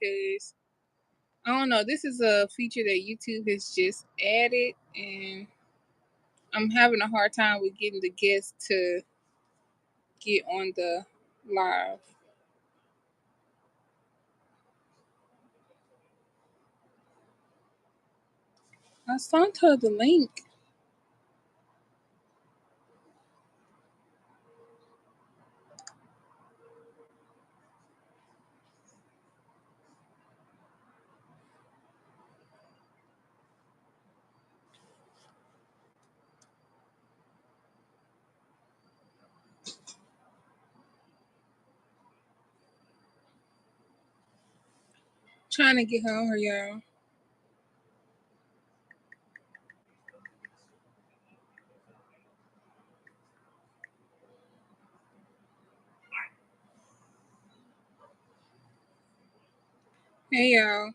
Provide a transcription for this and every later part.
because I don't know. This is a feature that YouTube has just added, and I'm having a hard time with getting the guests to get on the live. I sent her the link. Trying to get her on her, y'all. Hey, y'all.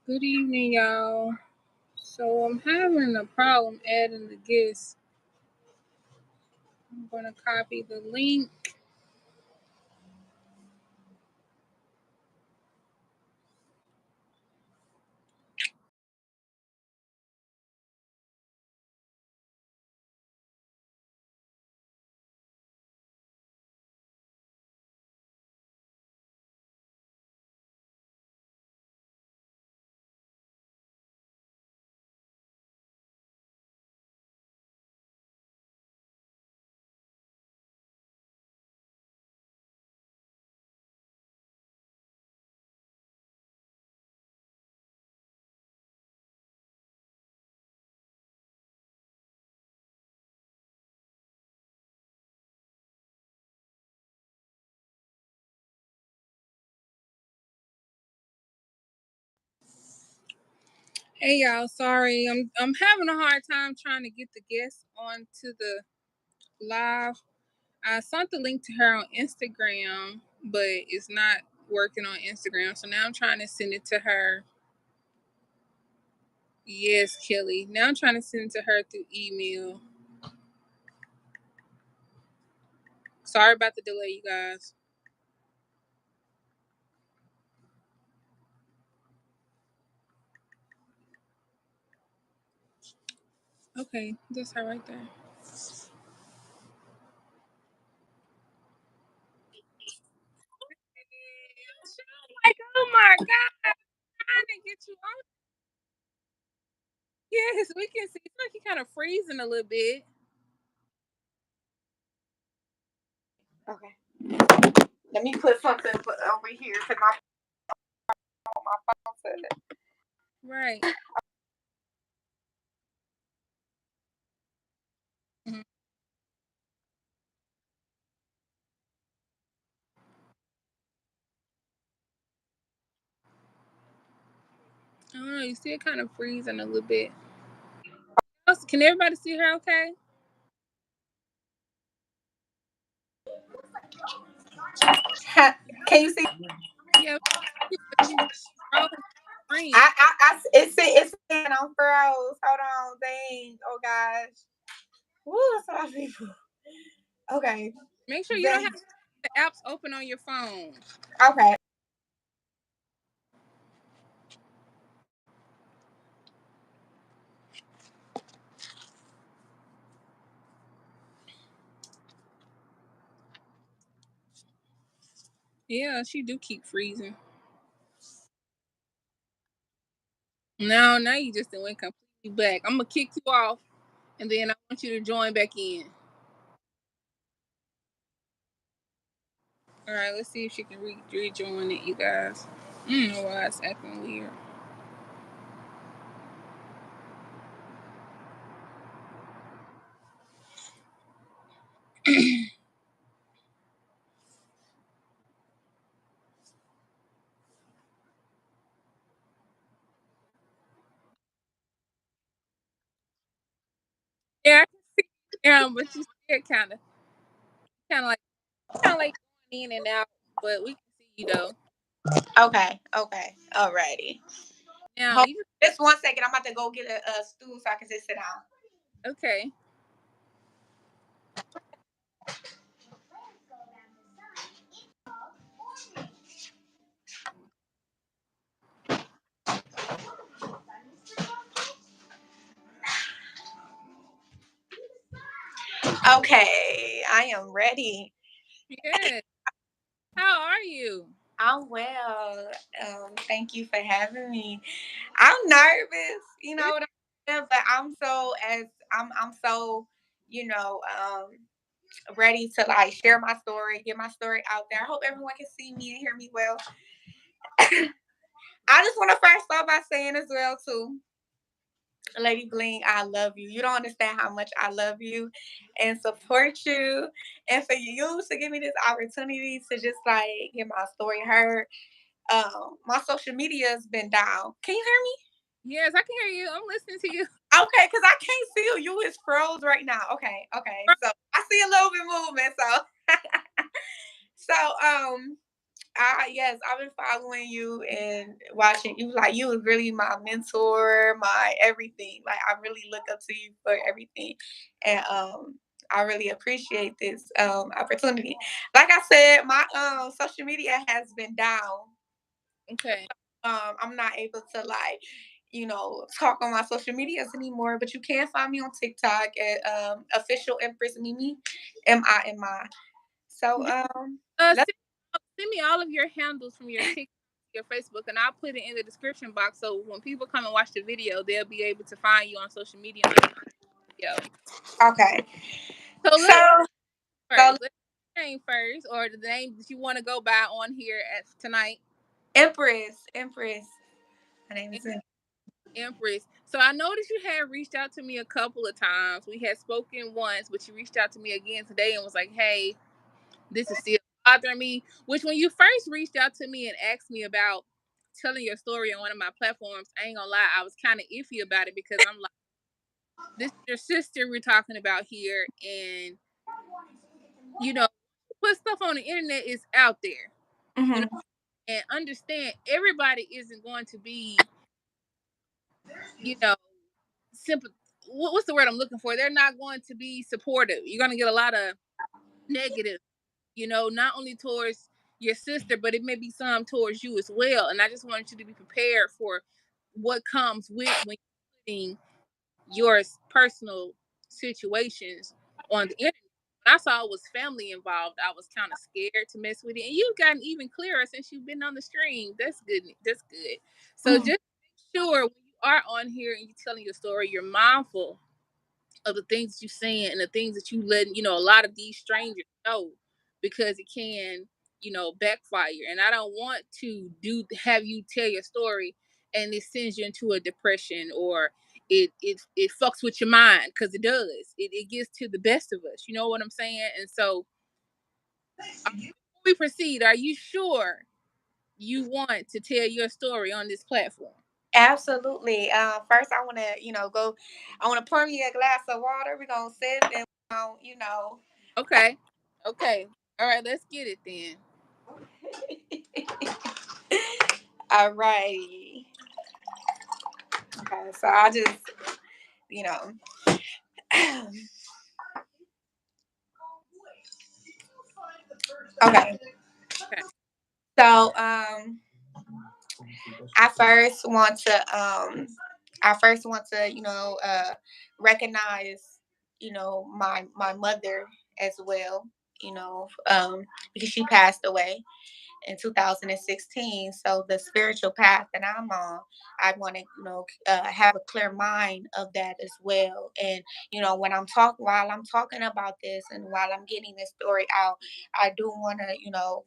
Good evening, y'all. So I'm having a problem adding the guests. I'm gonna copy the link. Hey, y'all. Sorry, I'm having a hard time trying to get the guests onto the live. I sent the link to her on Instagram, but it's not working on Instagram. So now I'm trying to send it to her. Yes, Kelly. Now I'm trying to send it to her through email. Sorry about the delay, you guys. Okay, that's her right there. Like, oh my God, I'm trying to get you on. Yes, we can see. It's like you're kind of freezing a little bit. Okay. Let me put something over here because my phone said it. Right. Mhm. I don't know. You still kind of freezing a little bit. Can everybody see her okay? Can you see? Yeah. But you froze screen. It's saying on furrows. Hold on, dang. Oh gosh. Woo, that's a lot of people. Okay. Make sure you don't have the apps open on your phone. Okay. Yeah, she do keep freezing. No, now you just went completely back. I'm gonna kick you off, and then I want you to join back in. All right, let's see if she can rejoin it, you guys. I don't know why it's acting weird. Yeah, I can see you, but you still kind of like, going in and out. But we can see you though. Okay. Okay. Alrighty. Now Hold you just 1 second. I'm about to go get a stool so I can just sit down. okay? Okay, I am ready. Yes. How are you? I'm well. Thank you for having me. I'm nervous, Good. what I'm saying, but I'm so, you know, um, ready to like share my story, get my story out there. I hope everyone can see me and hear me well. I just want to first start by saying as well too, Lady Bling, I love you. You don't understand how much I love you and support you, and for you to give me this opportunity to just like get my story heard. My social media has been down. Can you hear me? Yes, I can hear you. I'm listening to you. Okay, because I can't see you. Is froze right now. Okay, okay. So I see a little bit movement. So, yes, I've been following you and watching you. Like you was really my mentor, my everything. Like I really look up to you for everything, and I really appreciate this opportunity. Like I said, my social media has been down. Okay. I'm not able to like, talk on my social medias anymore. But you can find me on TikTok at official Empress Mimi, MIMI. So Yeah. let's Send me all of your handles from your TikTok, your Facebook, and I'll put it in the description box. So when people come and watch the video, they'll be able to find you on social media under the video. okay. So So let's so first. Let's name first, or the name that you want to go by on here at tonight. Empress. My name is Empress. So I noticed you had reached out to me a couple of times. We had spoken once, but you reached out to me again today and was like, "Hey, this is still bothering me." Which, when you first reached out to me and asked me about telling your story on one of my platforms, I ain't gonna lie, I was kind of iffy about it because I'm like, "This is your sister we're talking about here," and you know, put stuff on the internet is out there, you know, Mhm. and understand everybody isn't going to be, you know, simple. What's the word I'm looking for? They're not going to be supportive. You're going to get a lot of negative, not only towards your sister, but it may be some towards you as well. And I just wanted you to be prepared for what comes with when you're putting your personal situations on the internet. When I saw it was family involved, I was kind of scared to mess with it. And you've gotten even clearer since you've been on the stream. That's good. That's good. So just Mhm. make sure when you are on here and you're telling your story, you're mindful of the things you saying and the things that you letting a lot of these strangers know, because it can backfire. And I don't want to do have you tell your story and it sends you into a depression, or it fucks with your mind, because it does. It gets to the best of us, you know what I'm saying? And so before we proceed, are you sure you want to tell your story on this platform? Absolutely. First, I want to, go. I want to pour me a glass of water. We're gonna sip and Okay. Okay. All right, let's get it then. All righty. Okay, so I just, you know, okay. Okay. So, I first want to, recognize, my mother as well. Because she passed away in 2016. So the spiritual path that I'm on, I want to, have a clear mind of that as well. And while I'm talking about this and while I'm getting this story out, I do want to,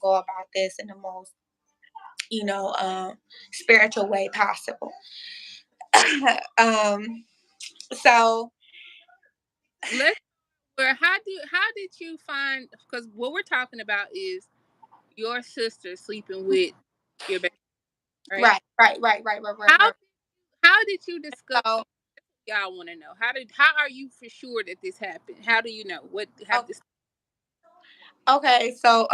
go about this in the most, you know, um, spiritual way possible. um, so Let's Or how did you find, because what we're talking about is your sister sleeping with your baby, right? right. How how did you discover? So Y'all want to know how are you for sure that this happened? How do you know what have o- this? okay, so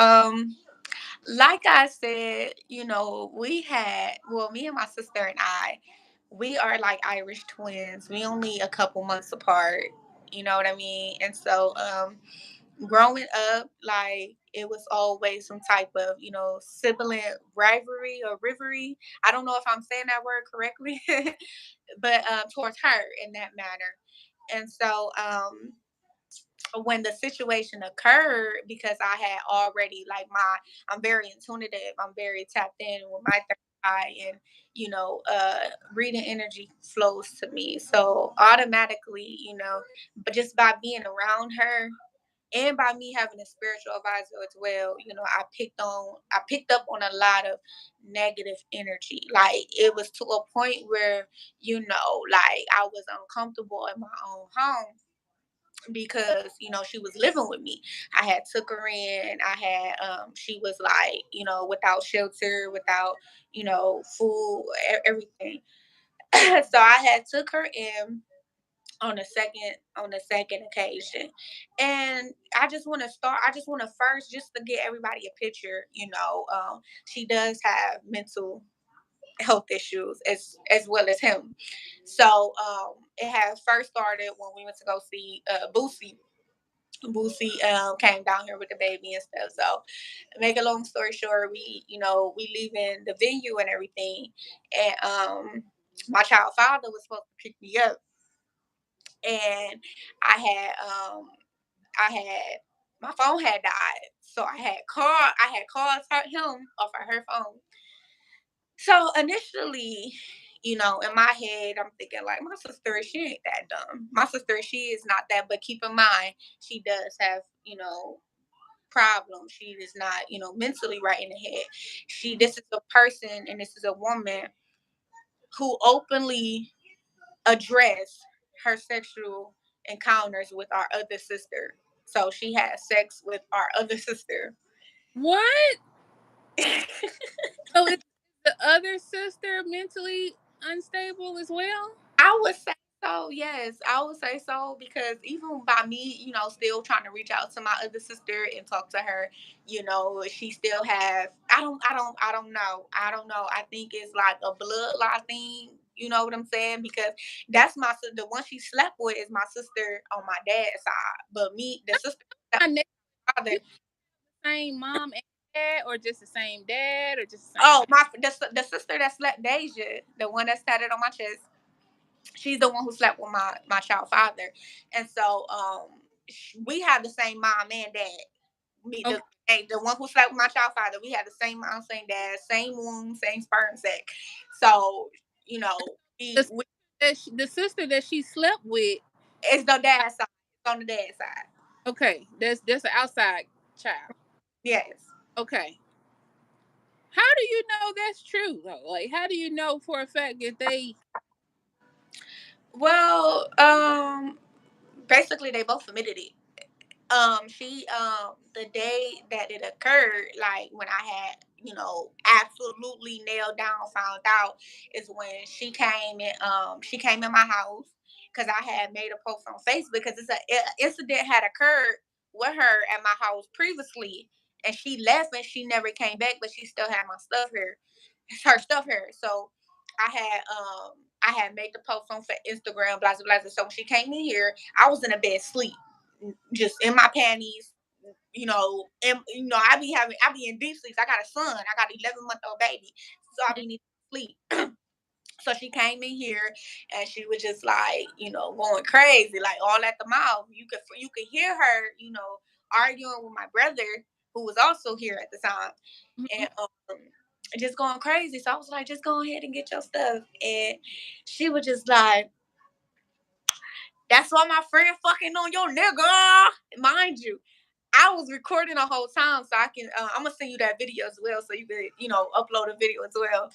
like I said, me and my sister and I, we are like Irish twins. We only a couple months apart. You know what I mean? And so, growing up, like it was always some type of, sibling rivalry or rivalry. I don't know if I'm saying that word correctly, but towards her in that manner. And so, when the situation occurred, because I had already like I'm very intuitive, I'm very tapped in with my third eye, and reading energy flows to me. So automatically, but just by being around her and by me having a spiritual advisor as well, I picked up on a lot of negative energy. Like it was to a point where, like I was uncomfortable in my own home because she was living with me. I had took her in. I had she was like without shelter, without food, everything. So I had took her in on the second occasion. And I just want to first, just to get everybody a picture. She does have mental health issues as well as him. So it had first started when we went to go see Boosie. Boosie came down here with the baby and stuff. So, make a long story short, we leaving the venue and everything, and my child father was supposed to pick me up, and I had um, I had my phone had died, so I had called him off of her phone. So initially, in my head, I'm thinking like my sister, she ain't that dumb. My sister, she is not that. But keep in mind, she does have problem. She is not, mentally right in the head. This is a person and this is a woman who openly addressed her sexual encounters with our other sister. So she had sex with our other sister. What? So is the other sister mentally unstable as well? I would say so, yes. I would say so because even by me, still trying to reach out to my other sister and talk to her, she still have I don't know. I don't know. I think it's like a bloodline thing. You know what I'm saying? Because that's my sister. The one she slept with is my sister on my dad's side. But me, the sister that Not necessarily. father. You the same mom and dad, or just the same dad, or just the same Oh, mom? the sister that slept Deja, the one that sat it on my chest. She's the one who slept with my child father, and so we have the same mom and dad. Me Okay. the one who slept with my child father, we had the same mom, same dad, same womb, same sperm sac. So you know The, we the sister that she slept with. it's the dad side. It's on the dad side. Okay, that's an outside child. Yes. Okay. How do you know that's true though? Like, how do you know for a fact that they? Well, basically they both admitted it. She the day that it occurred, like when I had absolutely nailed down, found out, is when she came in my house because I had made a post on Facebook because incident had occurred with her at my house previously, and she left and she never came back, but she still had my stuff here, her stuff here. So I had made the post on Instagram, blah blah blah. So when she came in here, I was in a bed sleep, just in my panties. And I be in deep sleep. I got a son. I got an 11-month-old baby, so I be needing sleep. So she came in here and she was just like, going crazy, like all at the mouth. You could hear her, arguing with my brother who was also here at the time, Mhm. and just going crazy. So I was like, just go ahead and get your stuff. And she was just like, that's why my friend fucking on your nigga. Mind you, I was recording the whole time, so I can. I'm gonna send you that video as well, so you could, upload a video as well.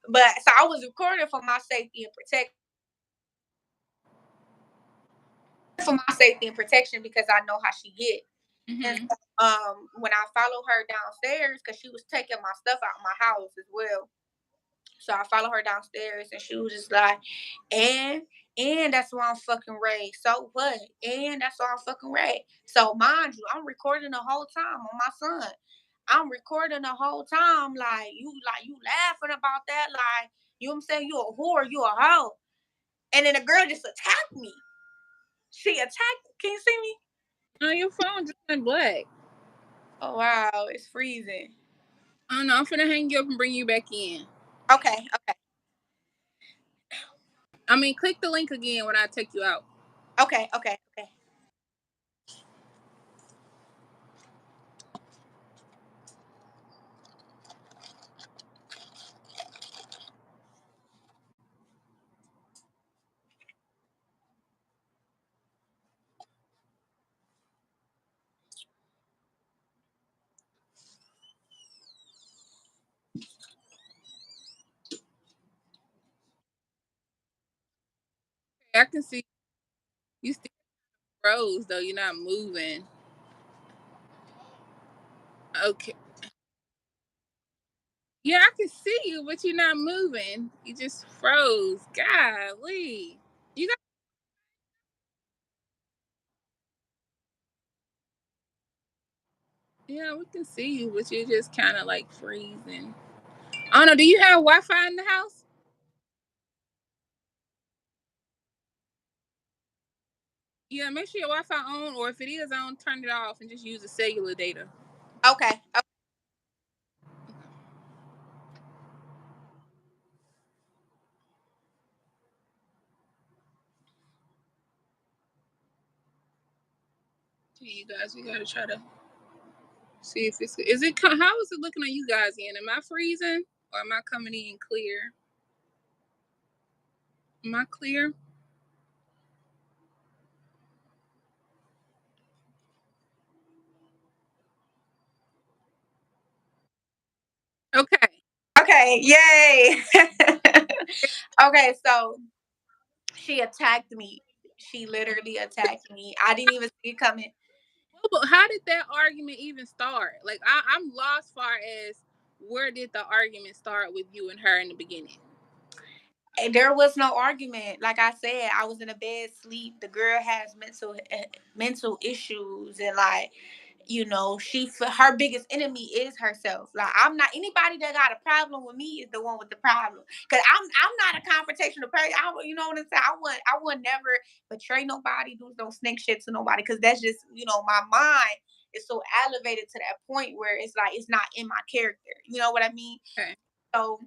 But so I was recording for my safety and protection because I know how she get. And Mhm. so, when I followed her downstairs, because she was taking my stuff out of my house as well. So I followed her downstairs, and she was just like, and that's why I'm fucking Ray. So what? And that's why I'm fucking Ray. So mind you, I'm recording the whole time on my son. I'm recording the whole time, like you laughing about that, like you know what I'm saying, you a whore, you a hoe. And then the girl just attacked me. She attacked. Can you see me? No, your phone just went black. Oh wow, it's freezing. I don't know. I'm finna hang you up and bring you back in. Okay, okay, I mean, click the link again when I take you out. okay, okay, okay. I can see you still froze though. You're not moving. Okay. Yeah, I can see you, but you're not moving. You just froze. Golly. You got. Yeah, we can see you, but you're just kind of like freezing. I don't know. Do you have Wi-Fi in the house? Yeah, make sure your Wi-Fi on, or if it is on, turn it off and just use the cellular data. Okay. Okay. Okay, you guys, we gotta try to see if it's. Is it? How is it looking on you guys? In? Am I freezing or am I coming in clear? Am I clear? Okay. Okay. Yay. Okay. So she attacked me. She literally attacked me. I didn't even see it coming. Well, but how did that argument even start? Like, I'm lost far as where did the argument start with you and her in the beginning? And there was no argument. Like I said, I was in a bed sleep. The girl has mental issues, and like, her biggest enemy is herself. Like, I'm not anybody that got a problem with me is the one with the problem. Cause I'm not a confrontational person. You know what I'm saying? I would never betray nobody, do no snake shit to nobody. Cause that's just my mind is so elevated to that point where it's like it's not in my character. You know what I mean? Okay. So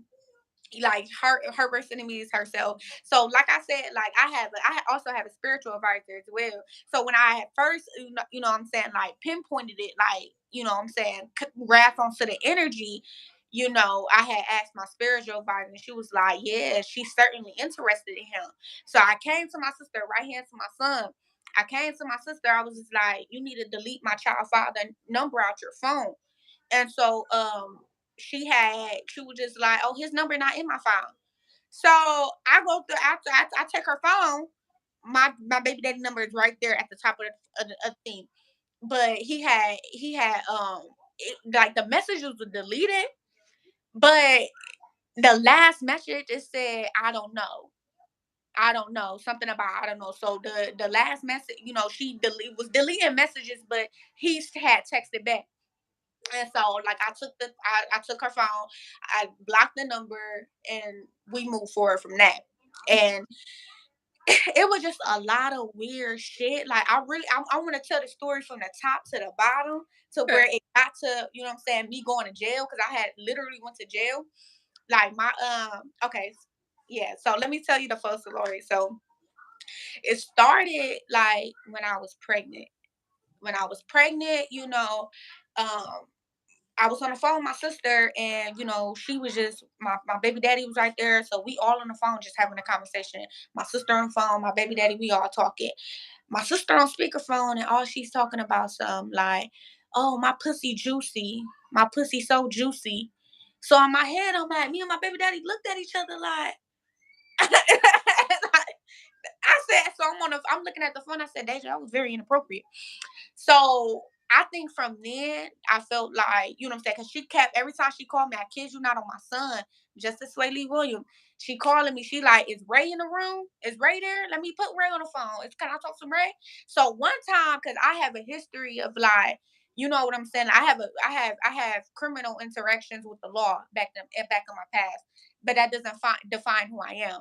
like her worst enemy is herself. So like I said, like I also have a spiritual advisor as well. So when I had first what I'm saying, like pinpointed it, like what I'm saying, grasp onto the energy, I had asked my spiritual advisor, and she was like, yeah, she's certainly interested in him. So I came to my sister, right hand to my son. I came to my sister, I was just like, you need to delete my child father number out your phone. And so she was just like, oh, his number not in my phone. So I go through after I check her phone, my baby daddy number is right there at the top of the thing. But he had like the messages were deleted, but the last message it said, I don't know. I don't know. Something about I don't know. So the last message, she was deleting messages, but he had texted back. And so like I took her phone, I blocked the number, and we moved forward from that. And it was just a lot of weird shit. Like I want to tell the story from the top to the bottom to Okay. where it got to, what I'm saying, me going to jail because I had literally went to jail. Like my okay, yeah. So let me tell you the full story. So it started like when I was pregnant. When I was pregnant, um I was on the phone with my sister, and she was just my baby daddy was right there. So we all on the phone just having a conversation. My sister on the phone, my baby daddy, we all talking. My sister on speakerphone, and all she's talking about some like, oh, my pussy juicy. My pussy so juicy. So in my head, I'm like, me and my baby daddy looked at each other like, I said, so I'm looking at the phone. I said, Deja, that was very inappropriate. So I think from then I felt like, you know what I'm saying? Because she kept every time she called me, I kid you not, on my son, Justice Sway Lee Williams. She calling me. She like, is Ray in the room? Is Ray there? Let me put Ray on the phone. Can I talk to Ray? So one time, because I have a history of like, you know what I'm saying? I have criminal interactions with the law back in my past, but that doesn't define who I am.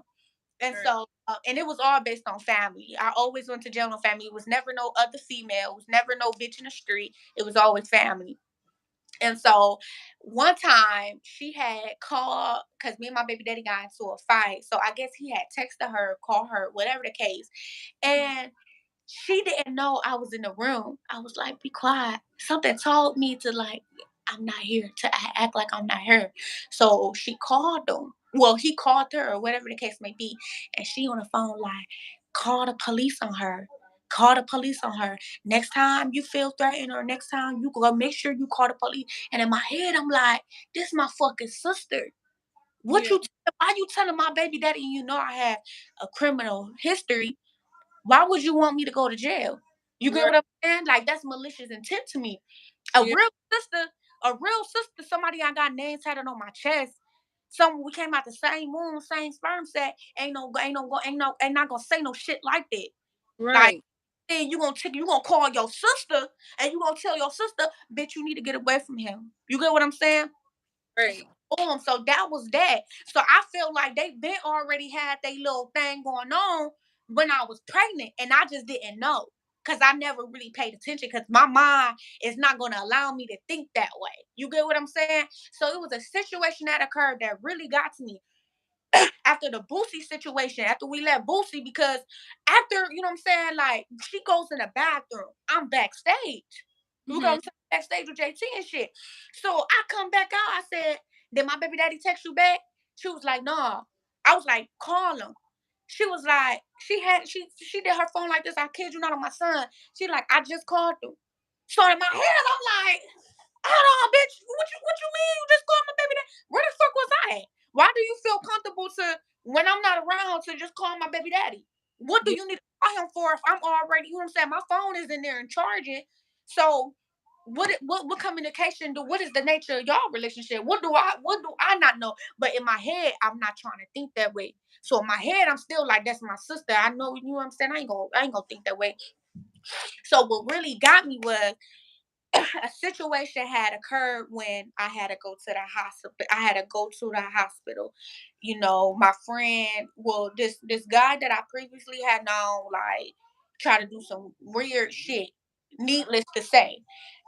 And Right. so, and it was all based on family. I always went to jail on family. It was never no other female. It was never no bitch in the street. It was always family. And so one time she had called because me and my baby daddy got into a fight. So I guess he had texted her, called her, whatever the case. And she didn't know I was in the room. I was like, be quiet. Something told me to like, I'm not here, to act like I'm not here. So she called him. Well, he called her or whatever the case may be. And she on the phone like, call the police on her. Call the police on her. Next time you feel threatened or next time you go make sure you call the police. And in my head, I'm like, this my fucking sister. What Yeah. you why you telling my baby daddy you know I have a criminal history? Why would you want me to go to jail? You get Right. what I'm saying? Like that's malicious intent to me. A Yeah. real sister, a real sister, somebody I got names tatted on my chest. Someone we came out the same womb, same sperm set. Ain't not gonna say no shit like that. Like Right. then you gonna call your sister and you gonna tell your sister, bitch, you need to get away from him. You get what I'm saying? Right. So that was that. So I feel like they been already had their little thing going on when I was pregnant, and I just didn't know because I never really paid attention because my mind is not going to allow me to think that way. You get what I'm saying? So it was a situation that occurred that really got to me after the Boosie situation, after we left Boosie, because after, you know what I'm saying, like she goes in the bathroom, I'm backstage. You know what Hmm. I'm saying? Backstage with JT and shit. So I come back out, I said, did my baby daddy text you back? She was like, nah. I was like, call him. She was like, she did her phone like this. I kid you not on my son. She like, I just called him. So in my head, I'm like, hold on, bitch. What you mean you just called my baby daddy? Where the fuck was I at? Why do you feel comfortable to when I'm not around to just call my baby daddy? What do Yeah. you need to call him for if I'm already, you know what I'm saying? My phone is in there and charging. So what communication do what is the nature of y'all relationship? What do I not know? But in my head, I'm not trying to think that way. So in my head, I'm still like that's my sister. I know you know what I'm saying. I ain't gonna think that way. So what really got me was a situation had occurred when I had to go to the hospital. I had to go to the hospital. You know, my friend, well, this guy that I previously had known, like, try to do some weird shit. Needless to say,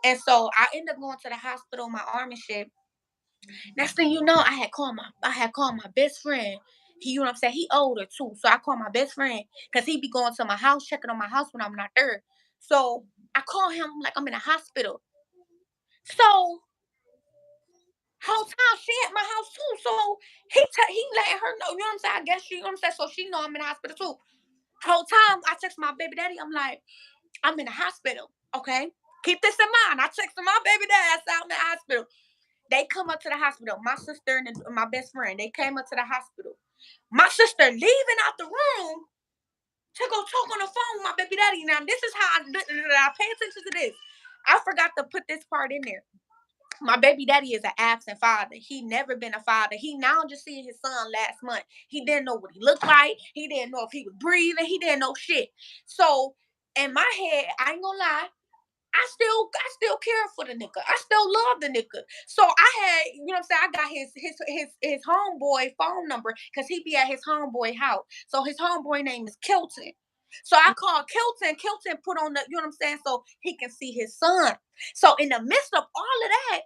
and so I ended up going to the hospital. My arm and shit. Next thing you know, I had called my best friend. He, you know what I'm saying? He older too, so I called my best friend because he be going to my house, checking on my house when I'm not there. So I call him like I'm in a hospital. So whole time she at my house too. So he letting her know, you know what I'm saying? I guess she, you know what I'm saying? So she know I'm in the hospital too. Whole time I text my baby daddy, I'm like, I'm in the hospital. Okay. Keep this in mind. I texted my baby dad out in the hospital. They come up to the hospital. My sister and my best friend, they came up to the hospital. My sister leaving out the room to go talk on the phone with my baby daddy. Now, this is how I pay attention to this. I forgot to put this part in there. My baby daddy is an absent father. He never been a father. He now just seeing his son last month. He didn't know what he looked like. He didn't know if he was breathing. He didn't know shit. So in my head, I ain't gonna lie. I still care for the nigga. I still love the nigga. So I had, you know what I'm saying, I got his homeboy phone number because he be at his homeboy house. So his homeboy name is Kilton. So I called Kilton. Kilton put on the, you know what I'm saying, so he can see his son. So in the midst of all of that,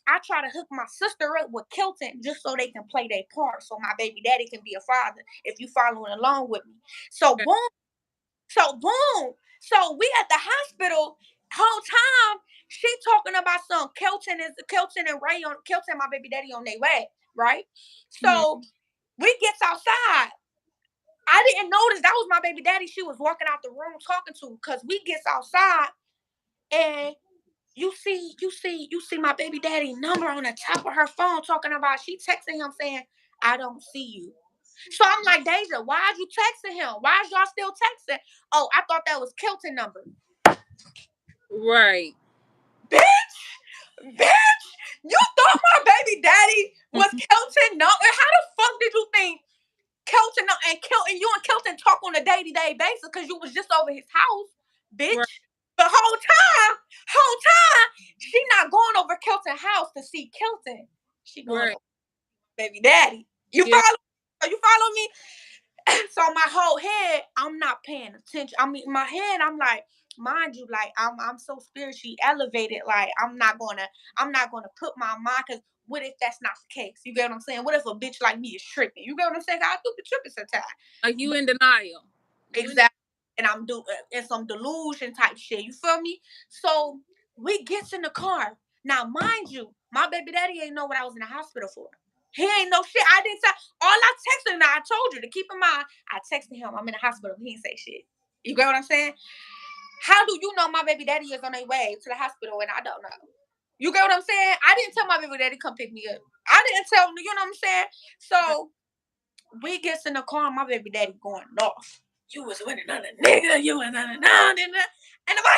I try to hook my sister up with Kilton just so they can play their part. So my baby daddy can be a father if you following along with me. So Okay. boom, boom. So we at the hospital whole time. She talking about some Kelton and Ray on Kelton, my baby daddy on their way, right? Mhm. So we gets outside. I didn't notice that was my baby daddy. She was walking out the room talking to because we gets outside and you see my baby daddy number on the top of her phone talking about she texting him saying, I don't see you. So I'm like, Deja, why are you texting him? Why is y'all still texting? Oh, I thought that was Kilton number. Right. Bitch, bitch, you thought my baby daddy was Mhm. Kelton? No, and how the fuck did you think Kelton and Kelton, you and Kelton talk on a day-to-day basis because you was just over his house, Right. bitch? The whole time, she not going over Kelton's house to see Kelton. She going Right. over baby daddy. You Yeah. follow? You follow me? So my whole head, I'm not paying attention. I mean, my head, I'm like, mind you, like I'm so spiritually elevated. Like I'm not gonna put my mind, because what if that's not the case? You get what I'm saying? What if a bitch like me is tripping? You get what I'm saying? I do be tripping sometimes. Like you But in denial. You in exactly, and I'm do in some delusion type shit. You feel me? So we gets in the car. Now, mind you, my baby daddy ain't know what I was in the hospital for. He ain't know shit. I didn't tell. All I texted him. Now I told you to keep in mind. I texted him. I'm in the hospital. He didn't say shit. You get what I'm saying? How do you know my baby daddy is on their way to the hospital and I don't know? You get what I'm saying? I didn't tell my baby daddy come pick me up. I didn't tell him. You know what I'm saying? So we gets in the car, my baby daddy going off. You was with another nigga, you was another, and in my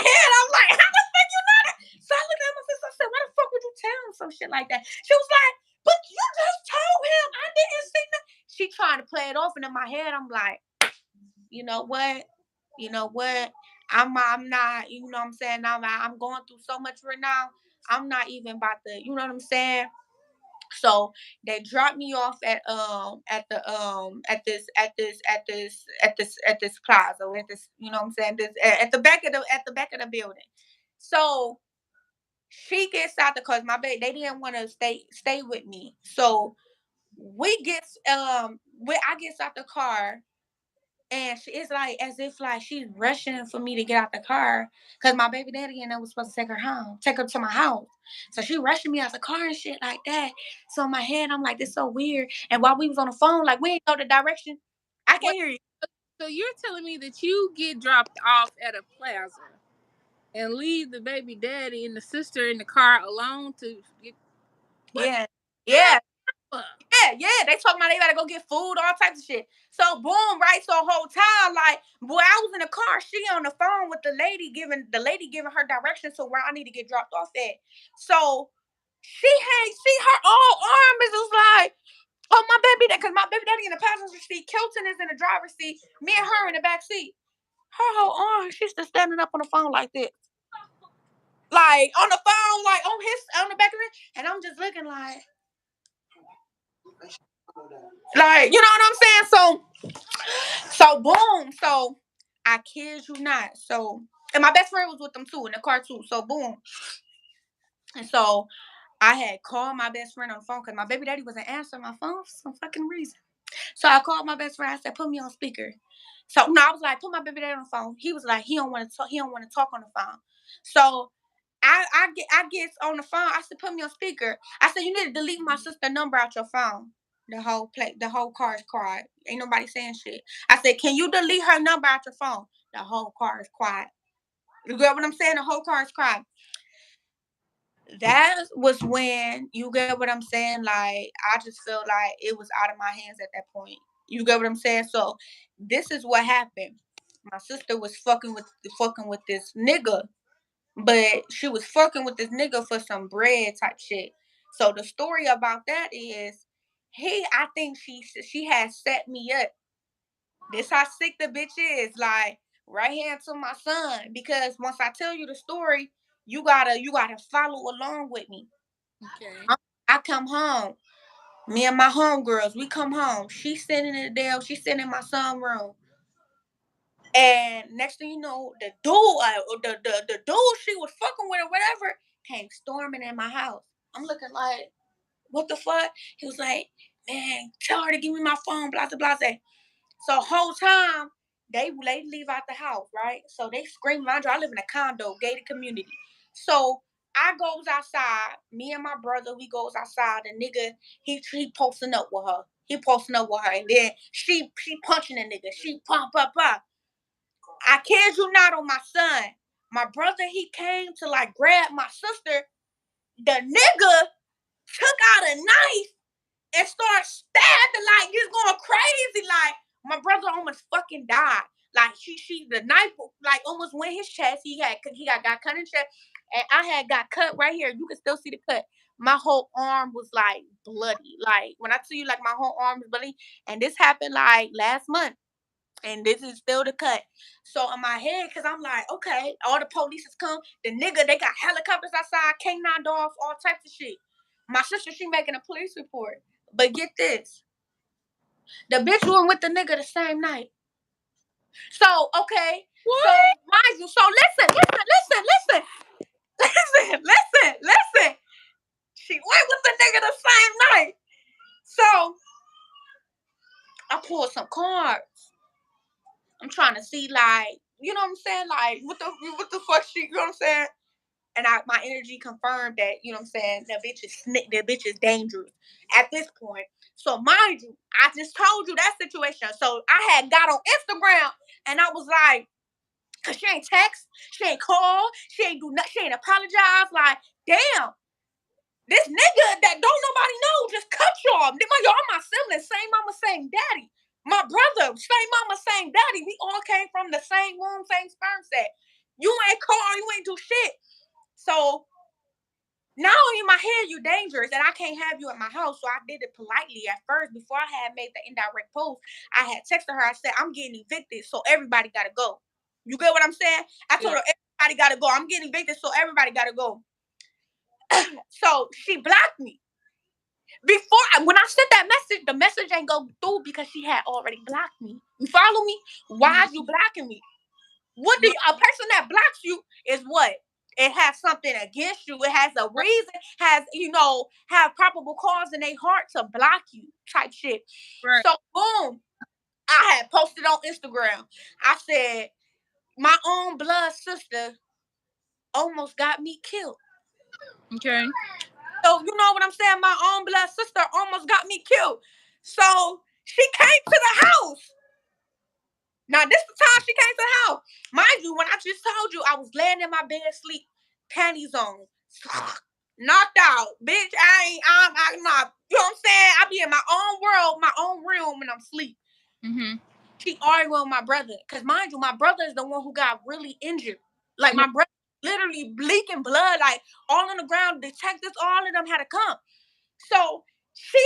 head, I'm like, how the fuck you know that? So I looked at my sister, I said, why the fuck would you tell him some shit like that? She was like, but you just told him, I didn't see that. She trying to play it off, and in my head, I'm like, you know what? You know what? I'm not, you know what I'm saying? I'm going through so much right now. I'm not even about to, you know what I'm saying? So they dropped me off at this plaza, at this, you know what I'm saying, this at the back of the building. So she gets out the car. My baby, they didn't want to stay with me. So I gets out the car, and it's like as if like she's rushing for me to get out the car, because my baby daddy and I was supposed to take her to my house. So she rushing me out the car and shit like that. So in my head, I'm like, this so weird. And while we was on the phone, like we ain't know the direction. I can't Wait, hear you. so you're telling me that you get dropped off at a plaza and leave the baby daddy and the sister in the car alone to get what Yeah. the Yeah. hell? Yeah. They talking about they gotta go get food, all types of shit. So boom, right? So whole time, like, boy, I was in the car, she on the phone with the lady giving her directions to where I need to get dropped off at. So she had see her all arm is just like, oh my baby daddy, because my baby daddy in the passenger seat, Kelton is in the driver's seat, me and her in the back seat. Her whole arm, she's just standing up on the phone like this. Like on the phone, like on the back of it, and I'm just looking like, you know what I'm saying? So boom. So I kid you not. So and my best friend was with them too in the car too. So boom. And so I had called my best friend on the phone because my baby daddy wasn't answering my phone for some fucking reason. So I called my best friend. I said, put me on speaker. So no, I was like, put my baby daddy on the phone. He was like, he don't want to talk. He don't want to talk on the phone. So I get on the phone. I said, put me on speaker. I said, you need to delete my sister number out your phone. The whole car is quiet. Ain't nobody saying shit. I said, can you delete her number out your phone? The whole car is quiet. You get what I'm saying? The whole car is quiet. That was when, you get what I'm saying, like I just felt like it was out of my hands at that point. You get what I'm saying? So this is what happened. My sister was fucking with this nigga, but she was fucking with this nigga for some bread type shit. So the story about that is, I think she had set me up. This how sick the bitch is. Like, right hand to my son, because once I tell you the story, you gotta follow along with me. Okay. I come home. Me and my homegirls, we come home. She's sitting in the Dell. She's sitting in my son's room. And next thing you know, the dude she was fucking with or whatever came storming in my house. I'm looking like, what the fuck? He was like, man, tell her to give me my phone, blah blah blah. So whole time they leave out the house, right? So they scream around. I live in a condo, gated community. So I goes outside. Me and my brother, we goes outside. The nigga, he posting up with her. He posting up with her, and then she punching the nigga. She pump. I kid you not on my son. My brother, he came to like grab my sister. The nigga took out a knife and start stabbing, like he's going crazy. Like my brother almost fucking died. Like the knife like almost went his chest. Got cut in chest, and I had got cut right here. You can still see the cut. My whole arm was like bloody. Like when I tell you, like my whole arm was bloody, and this happened like last month. And this is still the cut. So in my head, cause I'm like, okay, all the police has come. The nigga, they got helicopters outside, canine dogs, all types of shit. My sister, she making a police report. But get this. The bitch went with the nigga the same night. So, okay. So, What? mind you, so listen. Listen. She went with the nigga the same night. So, I pulled some cards. I'm trying to see, like, you know what I'm saying? Like, what the fuck she, you know what I'm saying? And my energy confirmed that, you know what I'm saying, that bitch is dangerous at this point. So mind you, I just told you that situation. So I had got on Instagram and I was like, cause she ain't text, she ain't call, she ain't do nothing, she ain't apologize. Like, damn, this nigga that don't nobody know just cut y'all. Y'all my siblings, same mama, same daddy. My brother, same mama, same daddy. We all came from the same womb, same sperm set. You ain't call, you ain't do shit. So now in my head, you dangerous, and I can't have you at my house. So I did it politely at first. Before I had made the indirect post, I had texted her. I said, "I'm getting evicted, so everybody gotta go." You get what I'm saying? I told her everybody gotta go. I'm getting evicted, so everybody gotta go. So she blocked me. When I sent that message, the message ain't go through because she had already blocked me. You follow me? Why is you blocking me? A person that blocks you is what? It has something against you. It has a reason, have probable cause in their heart to block you type shit. Right. So boom, I had posted on Instagram. I said, my own blood sister almost got me killed. Okay. So you know what I'm saying? My own blood sister almost got me killed. So she came to the house. Now, this is the time she came to the house. Mind you, when I just told you I was laying in my bed asleep, panties on, knocked out. Bitch, I'm not, you know what I'm saying? I be in my own world, my own realm, and I'm asleep. Mm-hmm. She arguing with my brother. Because mind you, my brother is the one who got really injured. Like, my brother literally bleeding blood, like, all on the ground. Detectives, all of them had to come. So, she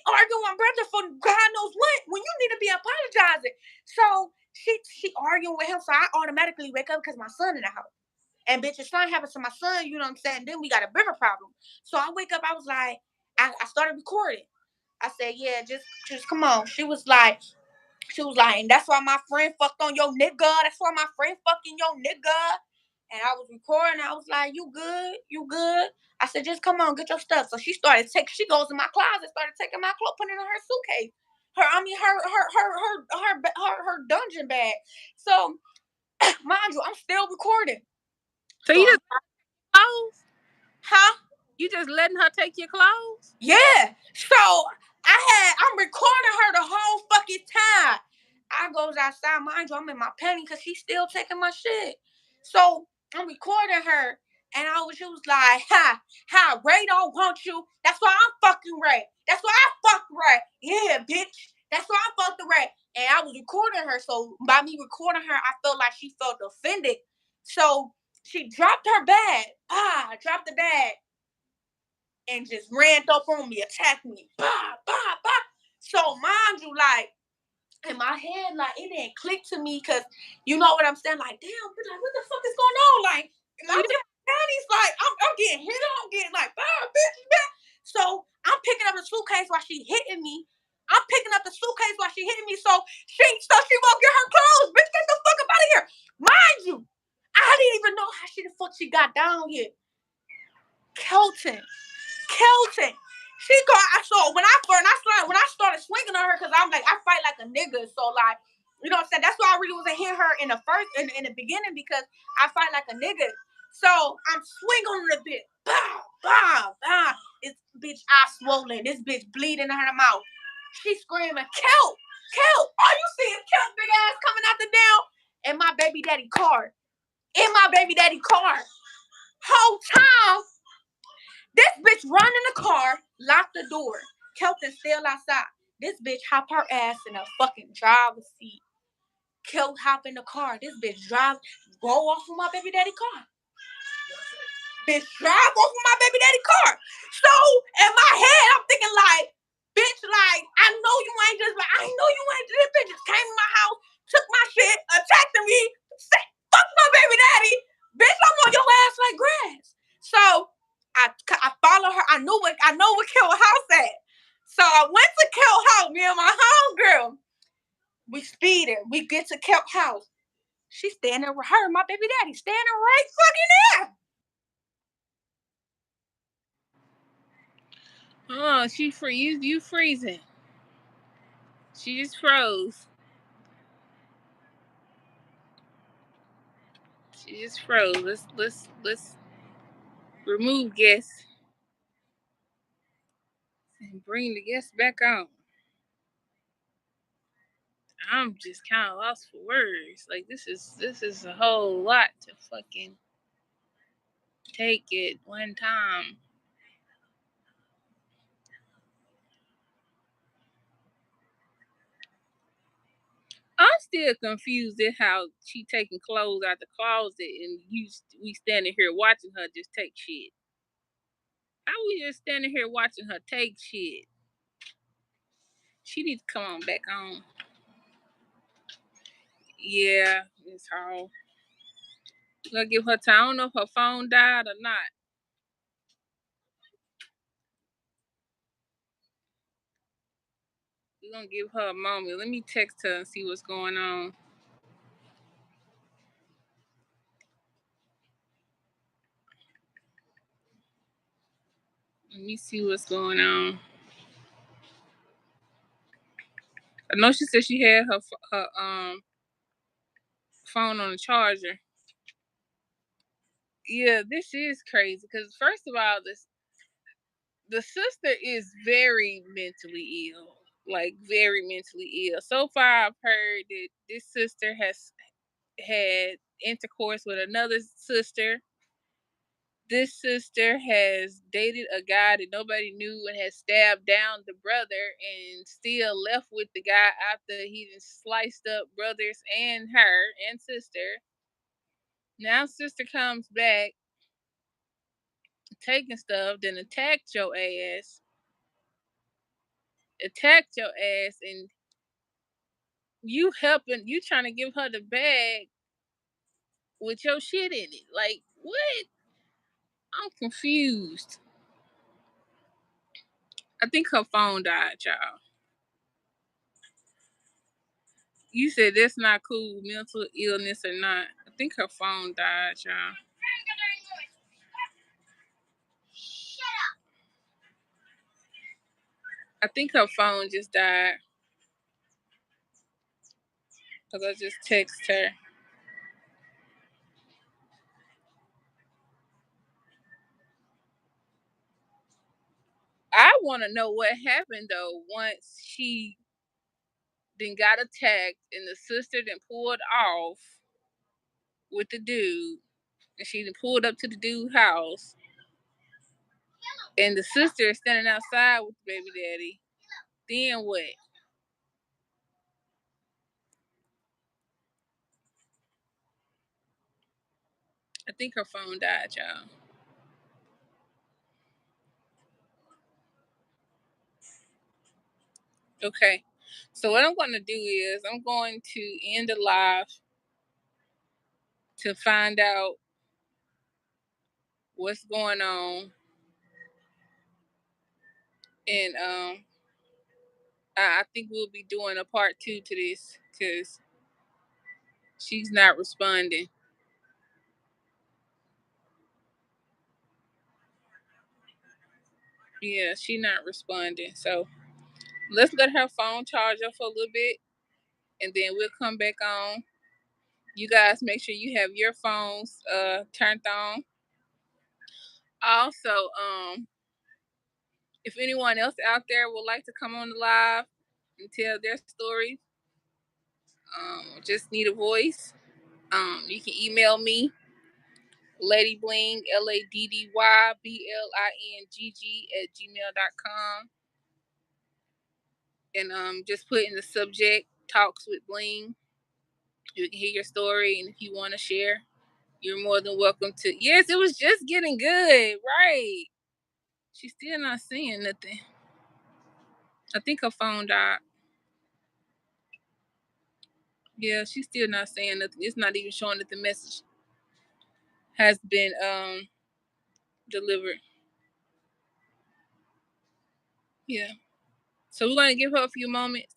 arguing with my brother for God knows what, when you need to be apologizing. So she arguing with him, so I automatically wake up because my son in the house. And bitch, if something happens to my son, you know what I'm saying, then we got a bigger problem. So I wake up, I was like, I started recording. I said, yeah, just come on. She was like, and that's why my friend fucked on your nigga. That's why my friend fucking your nigga. And I was recording. I was like, you good? You good? I said, just come on, get your stuff. So she goes in my closet, started taking my clothes, putting it in her suitcase. Her dungeon bag. So, mind you, I'm still recording. So So you I'm, just clothes? huh? You just letting her take your clothes? Yeah. So I'm recording her the whole fucking time. I goes outside, mind you, I'm in my panties because she's still taking my shit. So I'm recording her, and she was like, Ray don't want you. That's why I'm fucking Ray. That's why I fuck Ray. Yeah, bitch. That's why I fucked the Ray. And I was recording her, so by me recording her, I felt like she felt offended. So she dropped her bag. Dropped the bag and just ran up on me, attacked me. Bah, bah, bah. So mind you, like, in my head, like, it didn't click to me because you know what I'm saying? Like, damn, like, what the fuck is going on? Like, I'm just panties, like, I'm getting hit on, I'm getting like, bitch, bitch. So I'm picking up the suitcase while she hitting me. I'm picking up the suitcase while she hitting me, so she won't get her clothes. Bitch, get the fuck up out of here. Mind you, I didn't even know how the fuck she got down here. Kelton. She got. I saw when I started swinging on her because I'm like, I fight like a nigga. So like, you know what I'm saying? That's why I really wasn't hitting her in the beginning, because I fight like a nigga. So I'm swinging on the bitch. Bow, bow, bow. This bitch eye swollen. This bitch bleeding in her mouth. She screaming, "Kelp, Kelp!" All you see is Kelp big ass coming out the down in my baby daddy car. Whole time, this bitch run in the car, lock the door. Kelton still outside. This bitch hop her ass in a fucking driver's seat. Kel hop in the car. This bitch go off of my baby daddy car. Bitch drive off of my baby daddy car. So in my head, I'm thinking like, bitch, like, I know you ain't just, like, I know you ain't, this bitch just came in my house, took my shit, attacked me, said, fuck my baby daddy. Bitch, I'm on your ass like grass. So I follow her. I know what Kel house at. So I went to Kelp House, me and my homegirl. We speeding. We get to Kelp House. She's standing with her, my baby daddy, standing right fucking there. Oh, you freezing. She just froze. She just froze. Let's remove guests and bring the guests back on. I'm just kind of lost for words. Like this is a whole lot to fucking take it one time. I'm still confused at how she taking clothes out the closet and we standing here watching her just take shit. How we just standing here watching her take shit? She needs to come on back on. Yeah, it's all. We're gonna give her time. I don't know if her phone died or not. We're gonna give her a moment. Let me text her and see what's going on. Let me see what's going on. I know she said she had her phone on the charger. Yeah, this is crazy because first of all, the sister is very mentally ill, like very mentally ill. So far, I've heard that this sister has had intercourse with another sister. This sister has dated a guy that nobody knew and has stabbed down the brother and still left with the guy after he just sliced up brothers and her and sister. Now sister comes back taking stuff, then attacked your ass, and you trying to give her the bag with your shit in it. Like what? I'm confused. I think her phone died, y'all. You said that's not cool, mental illness or not. I think her phone died, y'all. I think her phone just died. Because I just text her. I want to know what happened though once she then got attacked and the sister then pulled off with the dude and she then pulled up to the dude's house and the sister is standing outside with the baby daddy. Then what? I think her phone died, y'all. Okay. So what I'm going to do is I'm going to end the live to find out what's going on. And I think we'll be doing a part 2 to this because she's not responding. Yeah, she's not responding. So let's let her phone charge up for a little bit and then we'll come back on. You guys make sure you have your phones turned on. Also, if anyone else out there would like to come on the live and tell their story, just need a voice, you can email me, Lady Bling, LADDYBLINGG @gmail.com. And just put in the subject talks with Bling. You can hear your story, and if you want to share, you're more than welcome to. Yes, it was just getting good, right? She's still not saying nothing. I think her phone died. Yeah, she's still not saying nothing. It's not even showing that the message has been delivered. Yeah. So we're going to give her a few moments.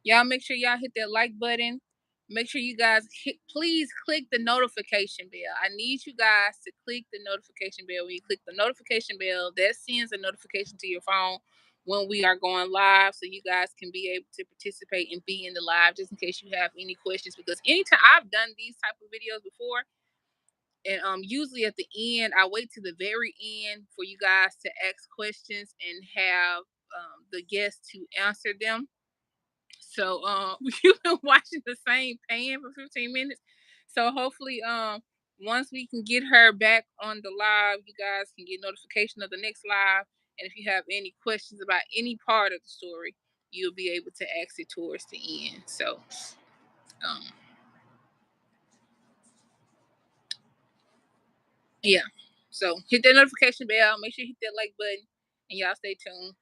Y'all make sure y'all hit that like button. Make sure you guys please click the notification bell. I need you guys to click the notification bell. When you click the notification bell, that sends a notification to your phone when we are going live, so you guys can be able to participate and be in the live, just in case you have any questions. Because anytime I've done these type of videos before, and usually at the end, I wait to the very end for you guys to ask questions and have the guests to answer them. So you've been watching the same pan for 15 minutes. So hopefully once we can get her back on the live, you guys can get notification of the next live. And if you have any questions about any part of the story, you'll be able to ask it towards the end. So um yeah. So hit that notification bell, make sure you hit that like button, and y'all stay tuned.